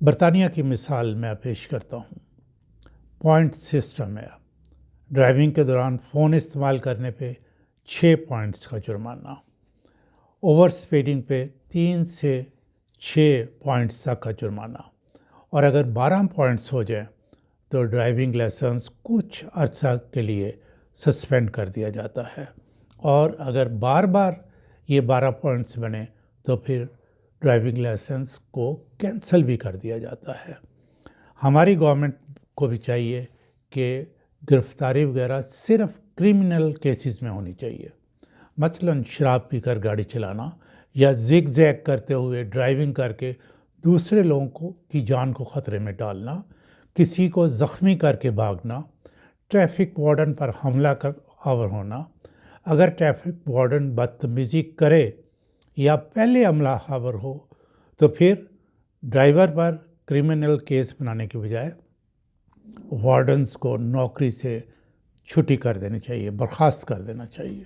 برطانیہ کی مثال میں پیش کرتا ہوں۔ پوائنٹ سسٹم ہے۔ ڈرائیونگ کے دوران فون استعمال کرنے پہ 6 پوائنٹس کا جرمانہ، اوور سپیڈنگ پہ 3 سے 6 پوائنٹس تک کا جرمانہ، اور اگر 12 پوائنٹس ہو جائیں تو ڈرائیونگ لائسنس کچھ عرصہ کے لیے سسپینڈ کر دیا جاتا ہے، اور اگر بار بار یہ 12 پوائنٹس بنے تو پھر ڈرائیونگ لائسنس کو کینسل بھی کر دیا جاتا ہے۔ ہماری گورنمنٹ کو بھی چاہیے کہ گرفتاری وغیرہ صرف کرمنل کیسز میں ہونی چاہیے، مثلاً شراب پی کر گاڑی چلانا یا زگ زیگ کرتے ہوئے ڈرائیونگ کر کے دوسرے لوگوں کی جان کو خطرے میں ڈالنا، کسی کو زخمی کر کے بھاگنا، ٹریفک وارڈن پر حملہ آور ہونا۔ اگر ٹریفک وارڈن بدتمیزی کرے یا پہلے حملہ آور ہو تو پھر ڈرائیور پر کرمنل کیس بنانے کے بجائے وارڈنز کو نوکری سے چھٹی کر دینی چاہیے، برخاست کر دینا چاہیے۔